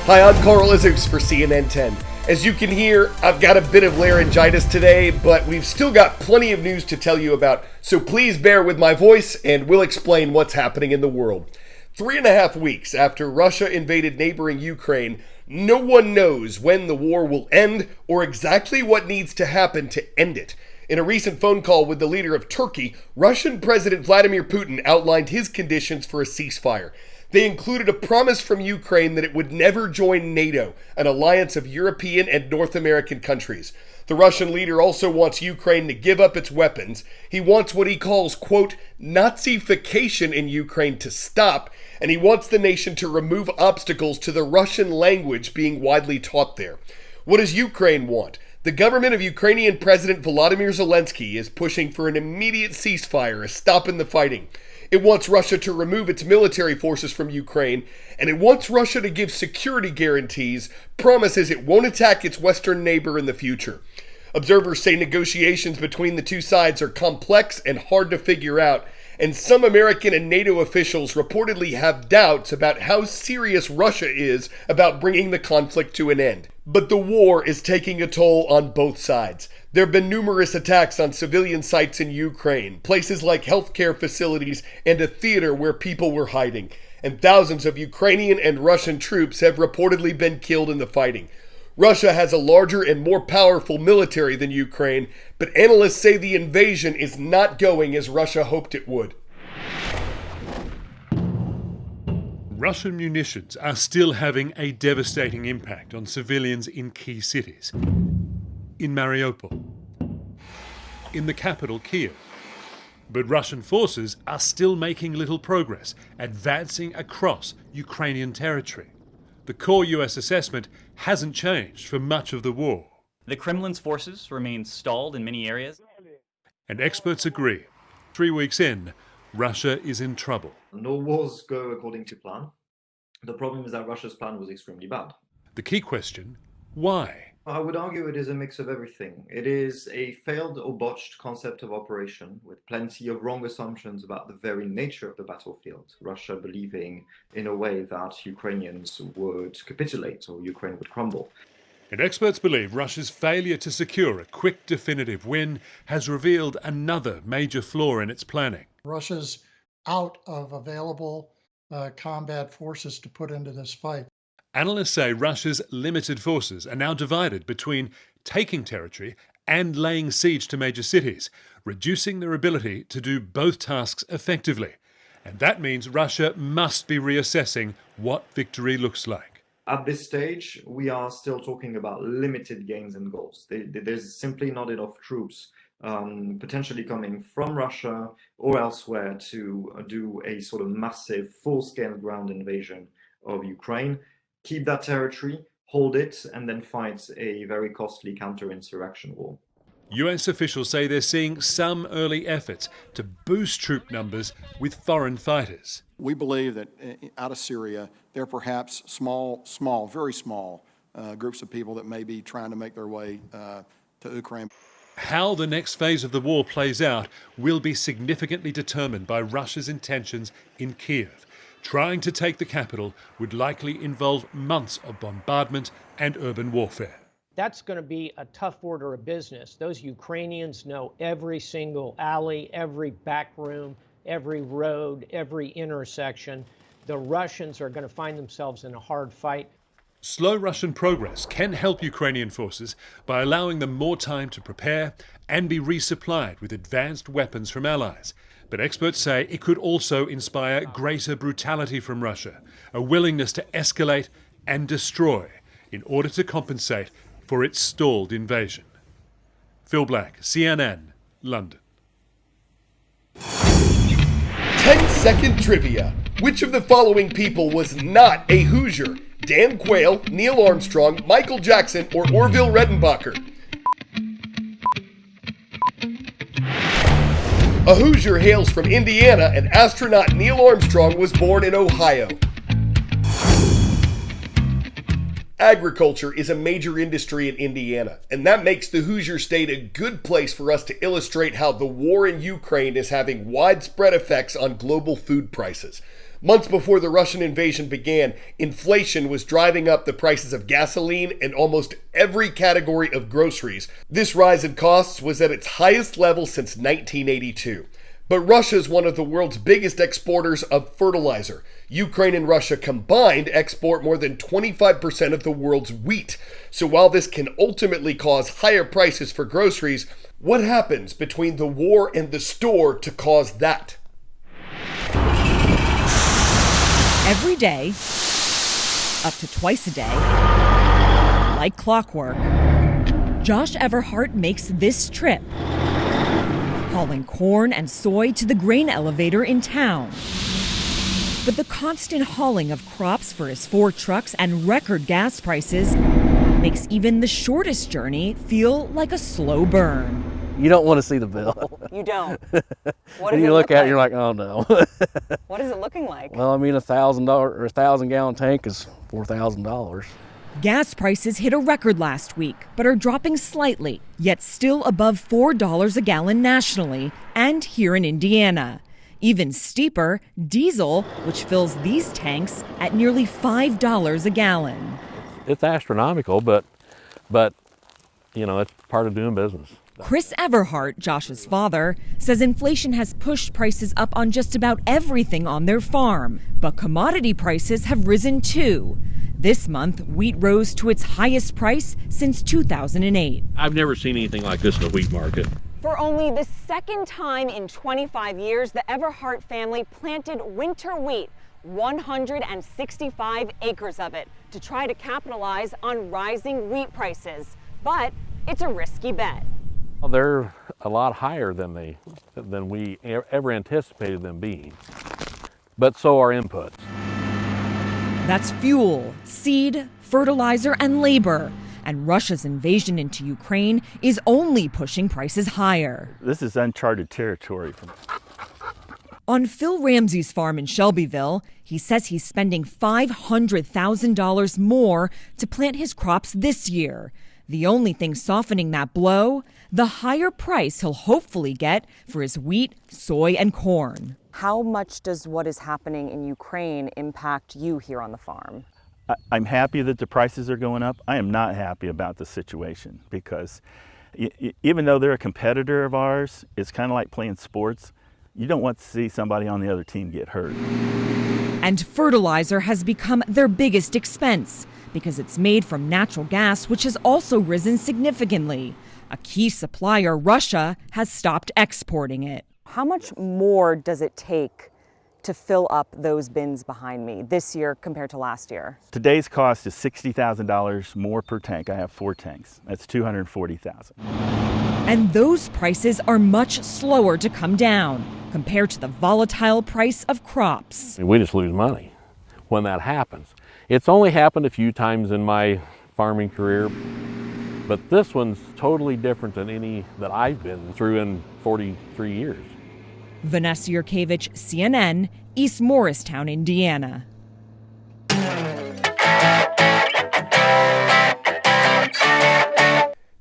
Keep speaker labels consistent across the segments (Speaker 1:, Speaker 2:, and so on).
Speaker 1: Hi, I'm Carl Izus for CNN 10. As you can hear, I've got a bit of laryngitis today, but we've still got plenty of news to tell you about, so please bear with my voice and we'll explain what's happening in the world. 3.5 weeks after Russia invaded neighboring Ukraine, no one knows when the war will end or exactly what needs to happen to end it. In a recent phone call with the leader of Turkey, Russian President Vladimir Putin outlined his conditions for a ceasefire. They included a promise from Ukraine that it would never join NATO, an alliance of European and North American countries. The Russian leader also wants Ukraine to give up its weapons. He wants what he calls, quote, Nazification in Ukraine to stop, and he wants the nation to remove obstacles to the Russian language being widely taught there. What does Ukraine want? The government of Ukrainian President Volodymyr Zelensky is pushing for an immediate ceasefire, a stop in the fighting. It wants Russia to remove its military forces from Ukraine, and it wants Russia to give security guarantees, promises it won't attack its western neighbor in the future. Observers say negotiations between the two sides are complex and hard to figure out, and some American and NATO officials reportedly have doubts about how serious Russia is about bringing the conflict to an end. But the war is taking a toll on both sides. There have been numerous attacks on civilian sites in Ukraine, places like healthcare facilities and a theater where people were hiding. And thousands of Ukrainian and Russian troops have reportedly been killed in the fighting. Russia has a larger and more powerful military than Ukraine, but analysts say the invasion is not going as Russia hoped it would.
Speaker 2: Russian munitions are still having a devastating impact on civilians in key cities. In Mariupol, in the capital Kiev. But Russian forces are still making little progress, advancing across Ukrainian territory. The core US assessment hasn't changed for much of the war.
Speaker 3: The Kremlin's forces remain stalled in many areas.
Speaker 2: And experts agree. 3 weeks in, Russia is in trouble.
Speaker 4: No wars go according to plan. The problem is that Russia's plan was extremely bad.
Speaker 2: The key question, why?
Speaker 4: I would argue it is a mix of everything. It is a failed or botched concept of operation with plenty of wrong assumptions about the very nature of the battlefield. Russia believing in a way that Ukrainians would capitulate or Ukraine would crumble.
Speaker 2: And experts believe Russia's failure to secure a quick definitive win has revealed another major flaw in its planning.
Speaker 5: Russia's out of available combat forces to put into this fight.
Speaker 2: Analysts say Russia's limited forces are now divided between taking territory and laying siege to major cities, reducing their ability to do both tasks effectively. And that means Russia must be reassessing what victory looks like.
Speaker 4: At this stage, we are still talking about limited gains and goals. There's simply not enough troops potentially coming from Russia or elsewhere to do a sort of massive, full-scale ground invasion of Ukraine. Keep that territory, hold it, and then fight a very costly counter-insurrection war.
Speaker 2: US officials say they're seeing some early efforts to boost troop numbers with foreign fighters.
Speaker 6: We believe that out of Syria, there are perhaps very small groups of people that may be trying to make their way to Ukraine.
Speaker 2: How the next phase of the war plays out will be significantly determined by Russia's intentions in Kiev. Trying to take the capital would likely involve months of bombardment and urban warfare.
Speaker 7: That's going to be a tough order of business. Those Ukrainians know every single alley, every back room, every road, every intersection. The Russians are going to find themselves in a hard fight.
Speaker 2: Slow Russian progress can help Ukrainian forces by allowing them more time to prepare and be resupplied with advanced weapons from allies. But experts say it could also inspire greater brutality from Russia, a willingness to escalate and destroy in order to compensate for its stalled invasion. Phil Black, CNN, London.
Speaker 1: 10-second trivia. Which of the following people was not a Hoosier? Dan Quayle, Neil Armstrong, Michael Jackson, or Orville Redenbacher? A Hoosier hails from Indiana, and astronaut Neil Armstrong was born in Ohio. Agriculture is a major industry in Indiana, and that makes the Hoosier State a good place for us to illustrate how the war in Ukraine is having widespread effects on global food prices. Months before the Russian invasion began, inflation was driving up the prices of gasoline and almost every category of groceries. This rise in costs was at its highest level since 1982. But Russia is one of the world's biggest exporters of fertilizer. Ukraine and Russia combined export more than 25% of the world's wheat. So while this can ultimately cause higher prices for groceries, what happens between the war and the store to cause that?
Speaker 8: Every day, up to twice a day, like clockwork, Josh Everhart makes this trip, hauling corn and soy to the grain elevator in town. But the constant hauling of crops for his 4 trucks and record gas prices makes even the shortest journey feel like a slow burn.
Speaker 9: You don't want to see the bill.
Speaker 10: You don't? What
Speaker 9: And
Speaker 10: does
Speaker 9: you
Speaker 10: it
Speaker 9: look at
Speaker 10: like?
Speaker 9: it, you're like, oh no.
Speaker 10: What is it looking like?
Speaker 9: Well, I mean, $1,000 or 1,000-gallon tank is $4,000.
Speaker 8: Gas prices hit a record last week, but are dropping slightly, yet still above $4 a gallon nationally and here in Indiana. Even steeper, diesel, which fills these tanks at nearly $5 a gallon.
Speaker 9: It's astronomical, but you know, it's part of doing business.
Speaker 8: Chris Everhart, Josh's father, says inflation has pushed prices up on just about everything on their farm, but commodity prices have risen too. This month, wheat rose to its highest price since 2008.
Speaker 9: I've never seen anything like this in the wheat market.
Speaker 10: For only the second time in 25 years, the Everhart family planted winter wheat, 165 acres of it, to try to capitalize on rising wheat prices. But it's a risky bet.
Speaker 9: They're a lot higher than we ever anticipated them being. But so are inputs.
Speaker 8: That's fuel, seed, fertilizer, and labor. And Russia's invasion into Ukraine is only pushing prices higher.
Speaker 11: This is uncharted territory for me.
Speaker 8: On Phil Ramsey's farm in Shelbyville, he says he's spending $500,000 more to plant his crops this year. The only thing softening that blow, the higher price he'll hopefully get for his wheat, soy, and corn.
Speaker 10: How much does what is happening in Ukraine impact you here on the farm?
Speaker 11: I'm happy that the prices are going up. I am not happy about the situation because even though they're a competitor of ours, it's kind of like playing sports. You don't want to see somebody on the other team get hurt.
Speaker 8: And fertilizer has become their biggest expense because it's made from natural gas, which has also risen significantly. A key supplier, Russia, has stopped exporting it.
Speaker 10: How much more does it take to fill up those bins behind me this year compared to last year?
Speaker 11: Today's cost is $60,000 more per tank. I have 4 tanks. That's $240,000.
Speaker 8: And those prices are much slower to come down compared to the volatile price of crops.
Speaker 9: We just lose money when that happens. It's only happened a few times in my farming career, but this one's totally different than any that I've been through in 43 years.
Speaker 8: Vanessa Yurkevich, CNN, East Morristown, Indiana.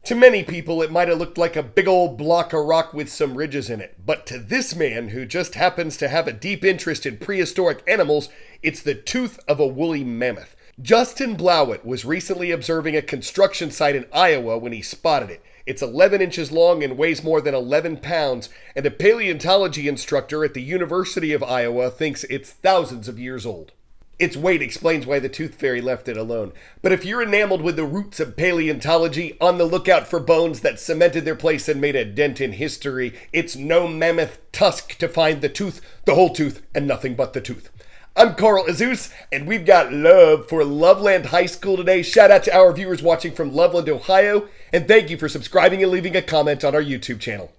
Speaker 1: To many people, it might have looked like a big old block of rock with some ridges in it. But to this man, who just happens to have a deep interest in prehistoric animals, it's the tooth of a woolly mammoth. Justin Blauett was recently observing a construction site in Iowa when he spotted it. It's 11 inches long and weighs more than 11 pounds, and a paleontology instructor at the University of Iowa thinks it's thousands of years old. Its weight explains why the tooth fairy left it alone. But if you're enamored with the roots of paleontology, on the lookout for bones that cemented their place and made a dent in history, it's no mammoth tusk to find the tooth, the whole tooth, and nothing but the tooth. I'm Carl Azus, and we've got love for Loveland High School today. Shout out to our viewers watching from Loveland, Ohio, and thank you for subscribing and leaving a comment on our YouTube channel.